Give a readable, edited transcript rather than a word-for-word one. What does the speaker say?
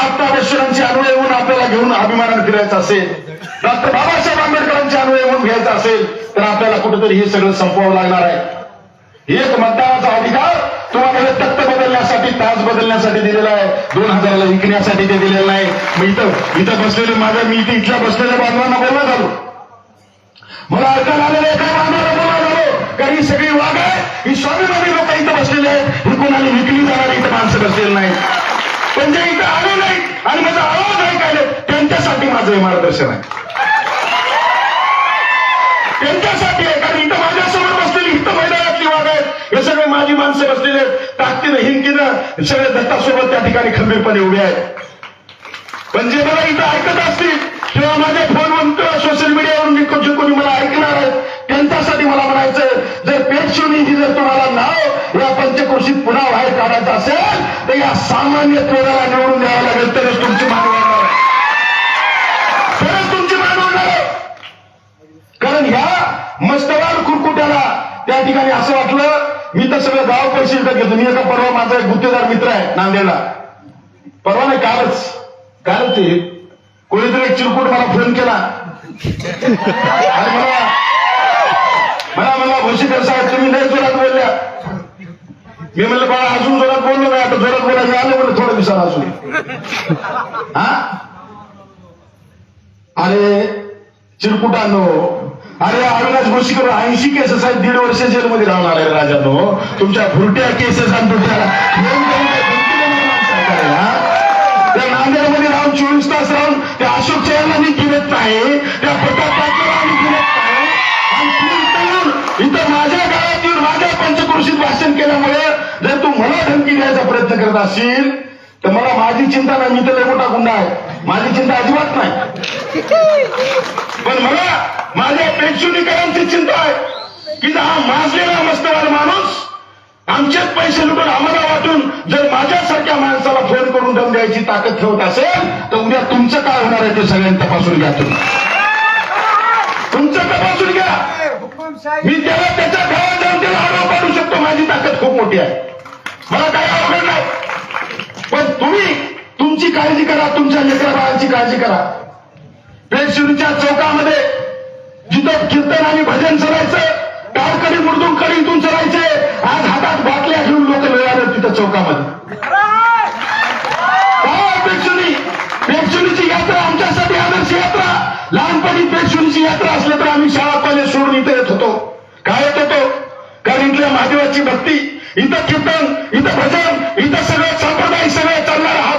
महात्मा अनुयायी म्हणून आपल्याला घेऊन अभिमानाने फिरायचं असेल, डॉक्टर बाबासाहेब आंबेडकरांचे अनुयायी म्हणून घ्यायचं असेल तर आपल्याला कुठेतरी हे सगळं संपवावं लागणार आहे. एक मतदानाचा अधिकार तुम्हाला हे तख्त बदलण्यासाठी, तास बदलण्यासाठी दिलेला आहे, 2000ला विकण्यासाठी ते दिलेलं नाही. मग इथं बसलेले माझ्या, मी इथल्या बसलेल्या बांधवांना बोलणं झालो, मला ऐकायला आलेलं एका बांधवाला बोलणं झालो, कारण ही सगळी वाघ आहे, ही स्वाभिमानी लोक इथं बसलेले आहेत, ही कोणाला विकली जाणारी इथं माणसं बसलेली नाही. पण जे इथं आले नाही आणि माझा आवाज ऐकायला त्यांच्यासाठी माझं हे मार्गदर्शन आहे, त्यांच्यासाठी आहे. कारण इथं माझ्यासमोर बसलेली इथं मैदानातली वाघ आहेत, हे सगळे माझी माणसं बसलेले आहेत, ताकदीनं हिमतीनं सगळे दत्तासोबत त्या ठिकाणी खंबीरपणे उभे आहेत. पण जे मला इथं ऐकत असतील किंवा माझ्या फोनवरून किंवा सोशल मीडियावरून जे कोणी मला ऐकणार आहेत त्यांच्यासाठी मला म्हणायचं, जर पेटशिवनी जर तुम्हाला नाव या पंचक्रोशीत पुन्हा बाहेर काढायचं असेल तर या सामान्य तोड्याला निवडून द्यावं लागेल, तरच तुमची मान वाढणार आहे, तरच तुमची मान वाढणार आहे. कारण ह्या मस्तवाल कुरकुट्याला त्या ठिकाणी असं वाटलं, मी तर सगळं गाव पैसे घेतो. मी एका परवा माझा एक गुत्तेदार मित्र आहे नांदेडला, परवा नाही कालच ते कोणीतरी एक चिरकुट मला फोन केला आणि मला भोशीकर साहेब तुम्ही नाही जोरात बोलल्या. मी म्हणलं बाळा अजून जोरात बोललो नाही, आता जोरात बोलायचं आलं म्हणलं थोड्या दिवसाला अजून. अरे चिरकुटांनो, अरे अविनाश भोशीकर 80 केसेस आहेत, 1.5 वर्ष जेलमध्ये राहणार आहे राजानो. तुमच्या भुरट्या केसेस आणि त्या नांदेडमध्ये राहून 24 तास राहून त्या अशोक चव्हाणला मी गिरत नाही, त्या प्रताप पाटलाला मी गिरत नाही, आणि इथं माझ्या गावात येऊन माझ्या पंचक्रोशीत भाषण केल्यामुळे जर तू मला धमकी द्यायचा प्रयत्न करत असशील तर मला माझी चिंता नाही, मी तर लय मोठा गुंडा आहे, माझी चिंता अजिबात नाही. पण मला माझ्या पेटशिवनीकरांची चिंता आहे की हा माजलेला मस्तवाल माणूस आमचेच पैसे लुटून आम्हाला वाटून जर माझ्यासारख्या माणसाला फोन करून दम द्यायची ताकद ठेवत असेल तर उद्या तुमचं काय होणार आहे ते सगळ्यांनी तपासून घ्या. तुमचं तपासून घ्या. मी त्याला त्याच्या गावात जाऊन त्याला आरोप काढू शकतो, माझी ताकद खूप मोठी आहे, मला काही अवघड नाही. पण तुम्ही तुमची काळजी करा, तुमच्या लेकरा बाळांची काळजी करा. पेटशिवनीच्या चौकामध्ये जिथं कीर्तन आणि भजन चलायचं, टाळकडी मुरदून कडीतून चलायचे, आज हातात बाटल्या घेऊन लोक मिळाले तिथं चौकामध्ये. पेटशिवनीची यात्रा आमच्यासाठी आदर्श यात्रा. लहानपणी पेटशिवनीची यात्रा असल्या तर आम्ही शाळा कॉलेज सोडून इथं येत होतो. काय येत होतो? कारण इथल्या महादेवाची भक्ती, इथं कीर्तन, इथं भजन, इथं सगळं संप्रदाय सगळं चालणार. हा